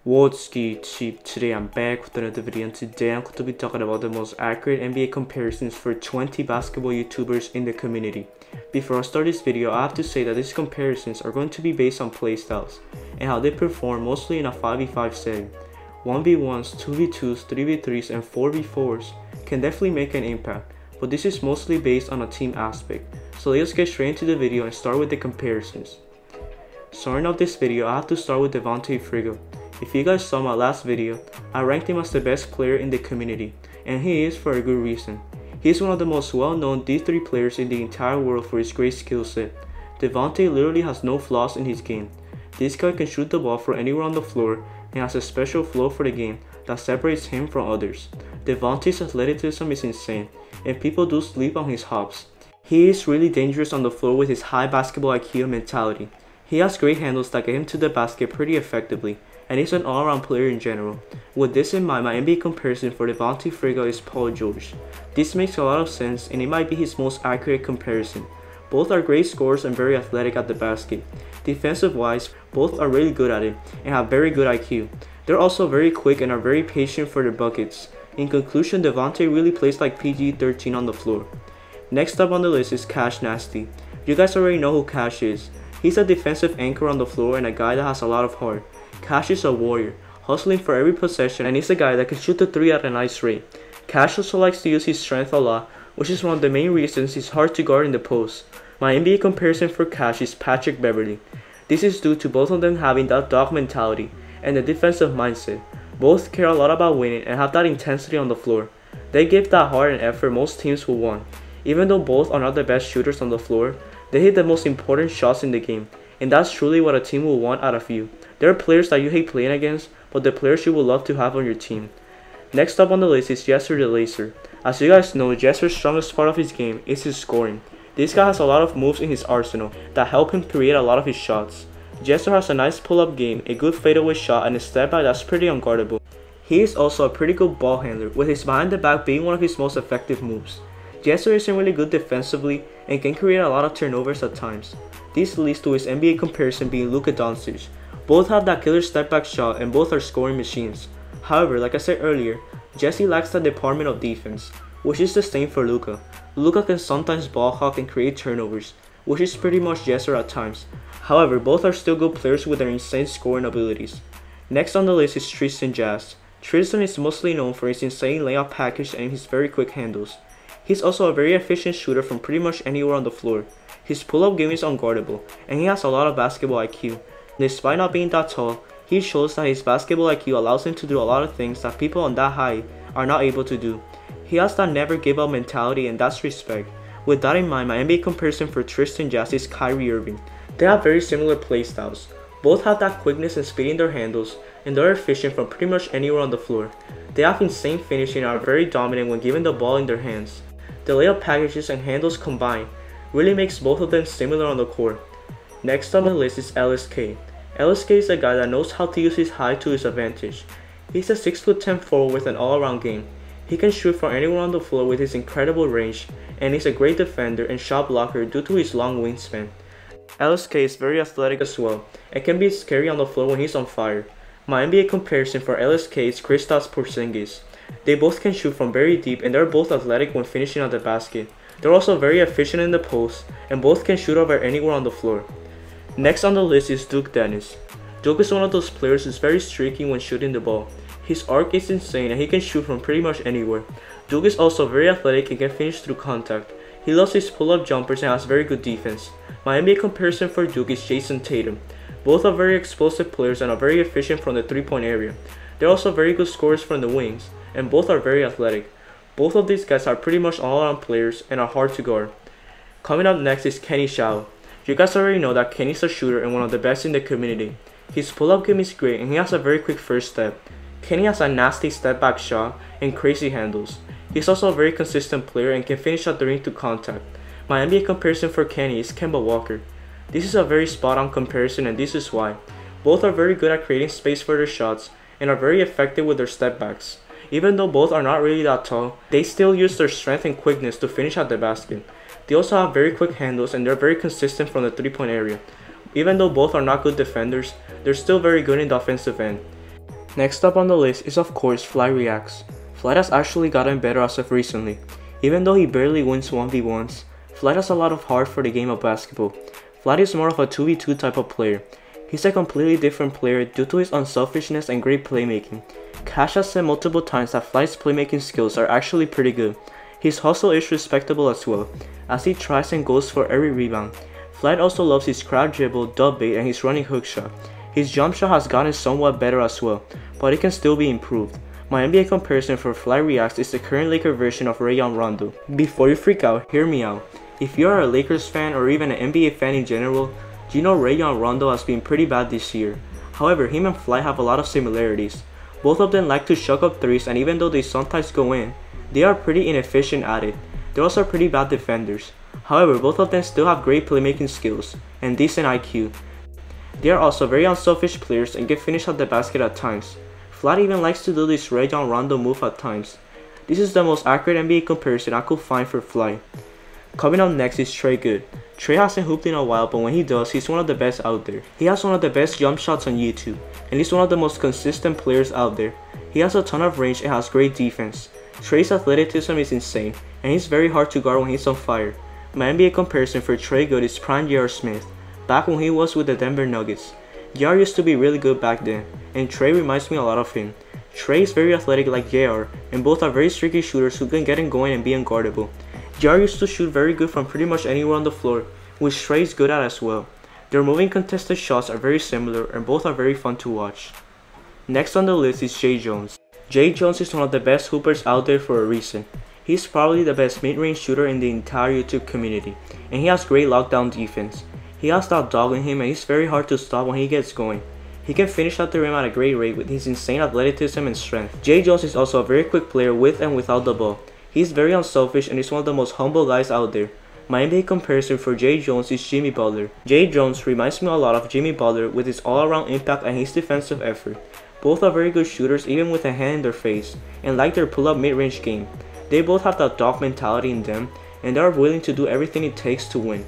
What's good, cheap? Today I'm back with another video, and today I'm going to be talking about the most accurate NBA comparisons for 20 basketball YouTubers in the community. Before I start this video, I have to say that these comparisons are going to be based on playstyles and how they perform mostly in a 5v5 setting. 1v1s, 2v2s, 3v3s, and 4v4s can definitely make an impact, but this is mostly based on a team aspect. So let's get straight into the video and start with the comparisons. Starting off this video, I have to start with Devontae Frigo. If you guys saw my last video, I ranked him as the best player in the community, and he is for a good reason. He is one of the most well-known D3 players in the entire world for his great skill set. Devontae literally has no flaws in his game. This guy can shoot the ball from anywhere on the floor and has a special flow for the game that separates him from others. Devontae's athleticism is insane, and people do sleep on his hops. He is really dangerous on the floor with his high basketball IQ and mentality. He has great handles that get him to the basket pretty effectively, and he's an all-around player in general. With this in mind, my NBA comparison for Devontae Frigo is Paul George. This makes a lot of sense, and it might be his most accurate comparison. Both are great scorers and very athletic at the basket. Defensive-wise, both are really good at it and have very good IQ. They're also very quick and are very patient for their buckets. In conclusion, Devontae really plays like PG-13 on the floor. Next up on the list is CashNasty. You guys already know who Cash is. He's a defensive anchor on the floor and a guy that has a lot of heart. Cash is a warrior, hustling for every possession, and he's a guy that can shoot the 3 at a nice rate. Cash also likes to use his strength a lot, which is one of the main reasons he's hard to guard in the post. My NBA comparison for Cash is Patrick Beverley. This is due to both of them having that dog mentality and the defensive mindset. Both care a lot about winning and have that intensity on the floor. They give that heart and effort most teams will want. Even though both are not the best shooters on the floor, they hit the most important shots in the game, and that's truly what a team will want out of you. There are players that you hate playing against, but the players you would love to have on your team. Next up on the list is Jesser the Laser. As you guys know, Jesser's strongest part of his game is his scoring. This guy has a lot of moves in his arsenal that help him create a lot of his shots. Jesser has a nice pull-up game, a good fadeaway shot, and a step back that's pretty unguardable. He is also a pretty good ball handler, with his behind the back being one of his most effective moves. Jesser isn't really good defensively and can create a lot of turnovers at times. This leads to his NBA comparison being Luka Doncic. Both have that killer step back shot and both are scoring machines. However, like I said earlier, Jesse lacks the department of defense, which is the same for Luka. Luka can sometimes ball hawk and create turnovers, which is pretty much Jesser at times. However, both are still good players with their insane scoring abilities. Next on the list is Tristan Jazz. Tristan is mostly known for his insane layup package and his very quick handles. He's also a very efficient shooter from pretty much anywhere on the floor. His pull-up game is unguardable, and he has a lot of basketball IQ. Despite not being that tall, he shows that his basketball IQ allows him to do a lot of things that people on that high are not able to do. He has that never give up mentality, and that's respect. With that in mind, my NBA comparison for Tristan Jazz is Kyrie Irving. They have very similar playstyles. Both have that quickness and speed in their handles, and they're efficient from pretty much anywhere on the floor. They have insane finishing and are very dominant when given the ball in their hands. The layup packages and handles combined really makes both of them similar on the court. Next on the list is LSK. LSK is a guy that knows how to use his height to his advantage. He's a 6'10" forward with an all-around game. He can shoot from anywhere on the floor with his incredible range, and he's a great defender and shot blocker due to his long wingspan. LSK is very athletic as well, and can be scary on the floor when he's on fire. My NBA comparison for LSK is Kristaps Porzingis. They both can shoot from very deep, and they're both athletic when finishing at the basket. They're also very efficient in the post, and both can shoot over anywhere on the floor. Next on the list is Duke Dennis. Duke is one of those players who's very streaky when shooting the ball. His arc is insane and he can shoot from pretty much anywhere. Duke is also very athletic and can finish through contact. He loves his pull-up jumpers and has very good defense. My NBA comparison for Duke is Jason Tatum. Both are very explosive players and are very efficient from the three-point area. They're also very good scorers from the wings, and both are very athletic. Both of these guys are pretty much all-around players and are hard to guard. Coming up next is Kenny Shao. You guys already know that Kenny's a shooter and one of the best in the community. His pull-up game is great and he has a very quick first step. Kenny has a nasty step-back shot and crazy handles. He's also a very consistent player and can finish at the ring to contact. My NBA comparison for Kenny is Kemba Walker. This is a very spot-on comparison, and this is why. Both are very good at creating space for their shots and are very effective with their step-backs. Even though both are not really that tall, they still use their strength and quickness to finish at the basket. They also have very quick handles and they're very consistent from the three-point area. Even though both are not good defenders, they're still very good in the offensive end. Next up on the list is of course FlightReacts. Flight has actually gotten better as of recently. Even though he barely wins 1v1s, Flight has a lot of heart for the game of basketball. Flight is more of a 2v2 type of player. He's a completely different player due to his unselfishness and great playmaking. Cash has said multiple times that Flight's playmaking skills are actually pretty good. His hustle is respectable as well, as he tries and goes for every rebound. Flight also loves his crowd dribble, dub bait, and his running hook shot. His jump shot has gotten somewhat better as well, but it can still be improved. My NBA comparison for FlightReacts is the current Laker version of Rajon Rondo. Before you freak out, hear me out. If you are a Lakers fan or even an NBA fan in general, do you know Rajon Rondo has been pretty bad this year? However, him and Flight have a lot of similarities. Both of them like to chuck up threes, and even though they sometimes go in, they are pretty inefficient at it. They're also pretty bad defenders. However, both of them still have great playmaking skills and decent IQ. They are also very unselfish players and can finish at the basket at times. Flight even likes to do this Rajon Rondo move at times. This is the most accurate NBA comparison I could find for Flight. Coming up next is Trey Good. Trey hasn't hooped in a while, but when he does, he's one of the best out there. He has one of the best jump shots on YouTube, and he's one of the most consistent players out there. He has a ton of range and has great defense. Trey's athleticism is insane, and he's very hard to guard when he's on fire. My NBA comparison for Trey Good is prime J.R. Smith, back when he was with the Denver Nuggets. J.R. used to be really good back then, and Trey reminds me a lot of him. Trey is very athletic like J.R., and both are very streaky shooters who can get him going and be unguardable. J.R. used to shoot very good from pretty much anywhere on the floor, which Trey is good at as well. Their moving contested shots are very similar, and both are very fun to watch. Next on the list is Jay Jones. Jay Jones is one of the best hoopers out there for a reason. He's probably the best mid-range shooter in the entire YouTube community, and he has great lockdown defense. He has that dog in him, and he's very hard to stop when he gets going. He can finish at the rim at a great rate with his insane athleticism and strength. Jay Jones is also a very quick player with and without the ball. He's very unselfish and is one of the most humble guys out there. My NBA comparison for Jay Jones is Jimmy Butler. Jay Jones reminds me a lot of Jimmy Butler with his all-around impact and his defensive effort. Both are very good shooters even with a hand in their face, and like their pull-up mid-range game. They both have that dog mentality in them, and they are willing to do everything it takes to win.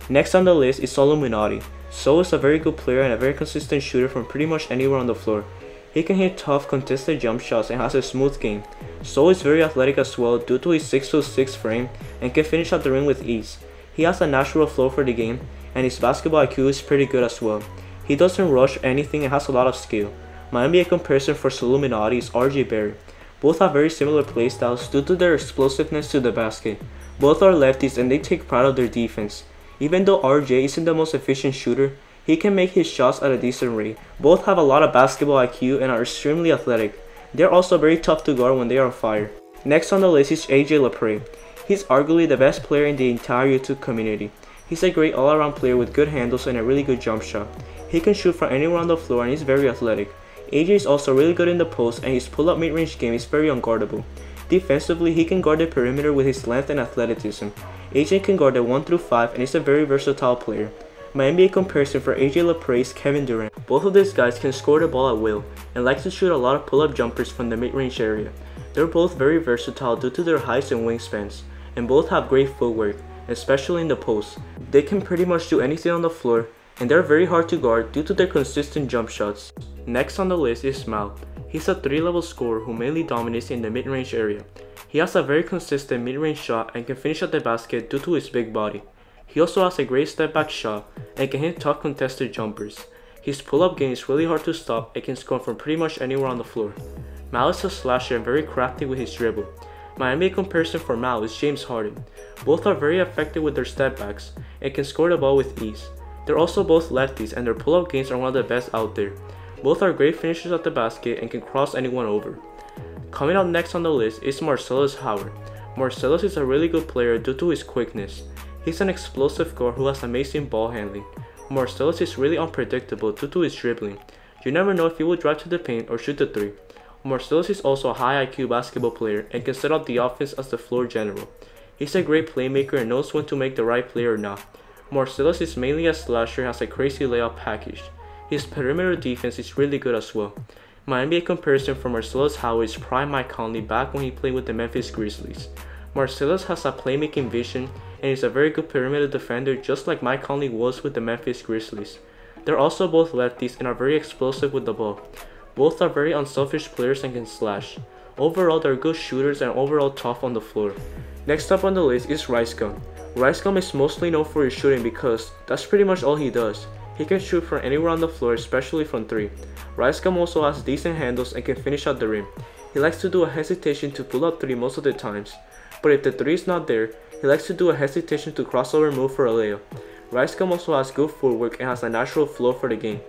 Next on the list is Illuminati. So is a very good player and a very consistent shooter from pretty much anywhere on the floor. He can hit tough, contested jump shots and has a smooth game. So is very athletic as well due to his 6'6" frame and can finish at the rim with ease. He has a natural flow for the game, and his basketball IQ is pretty good as well. He doesn't rush anything and has a lot of skill. My NBA comparison for Illuminati is RJ Barrett. Both have very similar playstyles due to their explosiveness to the basket. Both are lefties and they take pride of their defense. Even though RJ isn't the most efficient shooter, he can make his shots at a decent rate. Both have a lot of basketball IQ and are extremely athletic. They're also very tough to guard when they are on fire. Next on the list is AJ Leprae. He's arguably the best player in the entire YouTube community. He's a great all-around player with good handles and a really good jump shot. He can shoot from anywhere on the floor and he's very athletic. AJ is also really good in the post, and his pull-up mid-range game is very unguardable. Defensively, he can guard the perimeter with his length and athleticism. AJ can guard the 1 through 5 and is a very versatile player. My NBA comparison for AJ Leprae is Kevin Durant. Both of these guys can score the ball at will and like to shoot a lot of pull-up jumpers from the mid-range area. They're both very versatile due to their heights and wingspans, and both have great footwork, especially in the post. They can pretty much do anything on the floor, and they're very hard to guard due to their consistent jump shots. Next on the list is Mal. He's a 3-level scorer who mainly dominates in the mid-range area. He has a very consistent mid-range shot and can finish at the basket due to his big body. He also has a great step-back shot and can hit tough contested jumpers. His pull-up game is really hard to stop and can score from pretty much anywhere on the floor. Mal is a slasher and very crafty with his dribble. My NBA comparison for Mal is James Harden. Both are very effective with their step-backs and can score the ball with ease. They're also both lefties and their pull-up games are one of the best out there. Both are great finishers at the basket and can cross anyone over. Coming up next on the list is Marcellus Howard. Marcellus is a really good player due to his quickness. He's an explosive guard who has amazing ball handling. Marcellus is really unpredictable due to his dribbling. You never know if he will drive to the paint or shoot the 3. Marcellus is also a high IQ basketball player and can set up the offense as the floor general. He's a great playmaker and knows when to make the right play or not. Marcellus is mainly a slasher and has a crazy layup package. His perimeter defense is really good as well. My NBA comparison for Marcellus Howard is prime Mike Conley back when he played with the Memphis Grizzlies. Marcellus has a playmaking vision and is a very good perimeter defender just like Mike Conley was with the Memphis Grizzlies. They're also both lefties and are very explosive with the ball. Both are very unselfish players and can slash. Overall, they're good shooters and overall tough on the floor. Next up on the list is RiceGum. RiceGum is mostly known for his shooting because that's pretty much all he does. He can shoot from anywhere on the floor, especially from 3. RiceGum also has decent handles and can finish at the rim. He likes to do a hesitation to pull up 3 most of the times, but if the 3 is not there, he likes to do a hesitation to crossover move for a layup. RiceGum also has good footwork and has a natural flow for the game.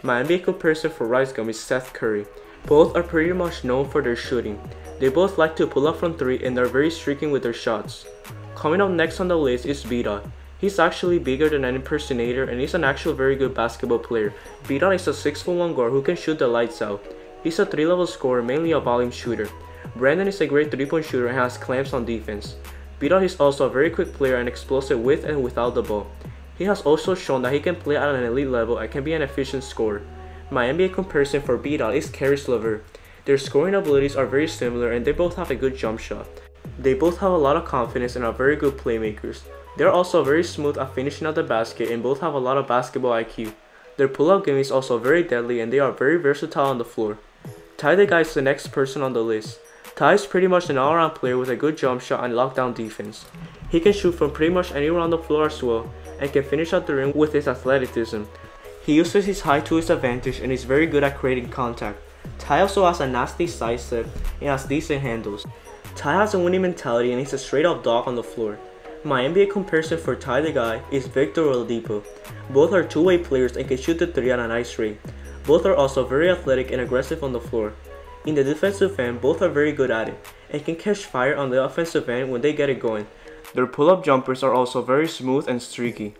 My NBA comparison for RiceGum is Seth Curry. Both are pretty much known for their shooting. They both like to pull up from 3 and are very streaking with their shots. Coming up next on the list is B-Dot. He's actually bigger than an impersonator and he's an actual very good basketball player. B-Dot is a 6'1" guard who can shoot the lights out. He's a 3-level scorer, mainly a volume shooter. Brandon is a great 3-point shooter and has clamps on defense. B-Dot is also a very quick player and explosive with and without the ball. He has also shown that he can play at an elite level and can be an efficient scorer. My NBA comparison for B-Dot is Kyrie. Their scoring abilities are very similar and they both have a good jump shot. They both have a lot of confidence and are very good playmakers. They are also very smooth at finishing at the basket and both have a lot of basketball IQ. Their pull-up game is also very deadly and they are very versatile on the floor. Ty the Guy is the next person on the list. Ty is pretty much an all-around player with a good jump shot and lockdown defense. He can shoot from pretty much anywhere on the floor as well and can finish at the rim with his athleticism. He uses his height to his advantage and is very good at creating contact. Ty also has a nasty side step and has decent handles. Ty has a winning mentality and he's a straight up dog on the floor. My NBA comparison for Ty the Guy is Victor Oladipo. Both are two-way players and can shoot the 3 at a nice rate. Both are also very athletic and aggressive on the floor. In the defensive end, both are very good at it and can catch fire on the offensive end when they get it going. Their pull-up jumpers are also very smooth and streaky.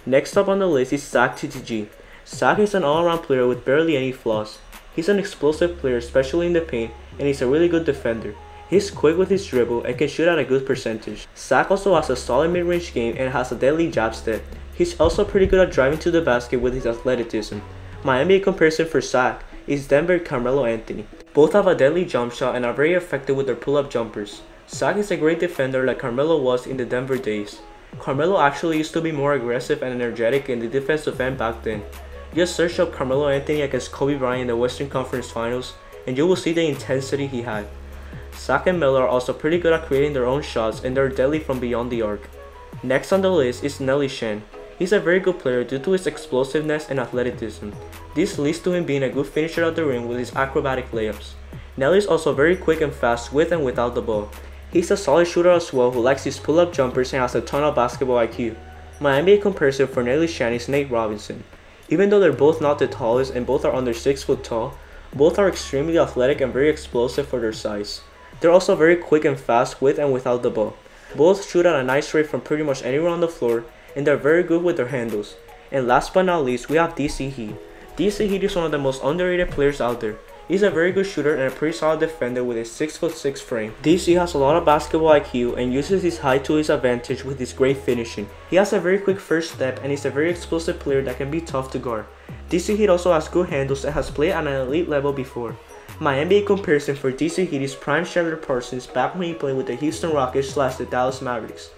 Next up on the list is Zach TTG. Zach is an all-around player with barely any flaws. He's an explosive player, especially in the paint, and he's a really good defender. He's quick with his dribble and can shoot at a good percentage. Zach also has a solid mid-range game and has a deadly jab step. He's also pretty good at driving to the basket with his athleticism. My NBA comparison for Zach is Denver Carmelo Anthony. Both have a deadly jump shot and are very effective with their pull-up jumpers. Zach is a great defender like Carmelo was in the Denver days. Carmelo actually used to be more aggressive and energetic in the defensive end back then. Just search up Carmelo Anthony against Kobe Bryant in the Western Conference Finals and you will see the intensity he had. Zach and Melo are also pretty good at creating their own shots and they're deadly from beyond the arc. Next on the list is Nelly Shen. He's a very good player due to his explosiveness and athleticism. This leads to him being a good finisher at the rim with his acrobatic layups. Nelly is also very quick and fast with and without the ball. He's a solid shooter as well who likes his pull-up jumpers and has a ton of basketball IQ. My NBA comparison for Nelly Shen is Nate Robinson. Even though they're both not the tallest and both are under 6 foot tall, both are extremely athletic and very explosive for their size. They're also very quick and fast with and without the ball. Both shoot at a nice rate from pretty much anywhere on the floor and they're very good with their handles. And last but not least, we have DC Heat. DC Heat is one of the most underrated players out there. He's a very good shooter and a pretty solid defender with a 6'6" frame. DC has a lot of basketball IQ and uses his height to his advantage with his great finishing. He has a very quick first step and he's a very explosive player that can be tough to guard. DC Heat also has good handles and has played at an elite level before. My NBA comparison for DC Heat is prime Chandler Parsons back when he played with the Houston Rockets / the Dallas Mavericks.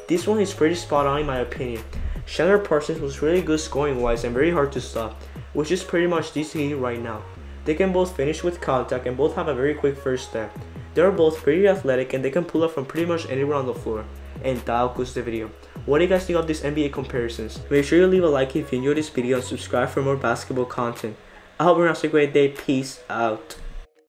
This one is pretty spot on in my opinion. Chandler Parsons was really good scoring wise and very hard to stop, which is pretty much DC Heat right now. They can both finish with contact and both have a very quick first step. They are both pretty athletic and they can pull up from pretty much anywhere on the floor. And that concludes the video. What do you guys think of these NBA comparisons? Make sure you leave a like if you enjoyed this video and subscribe for more basketball content. I hope everyone has a great day. Peace out.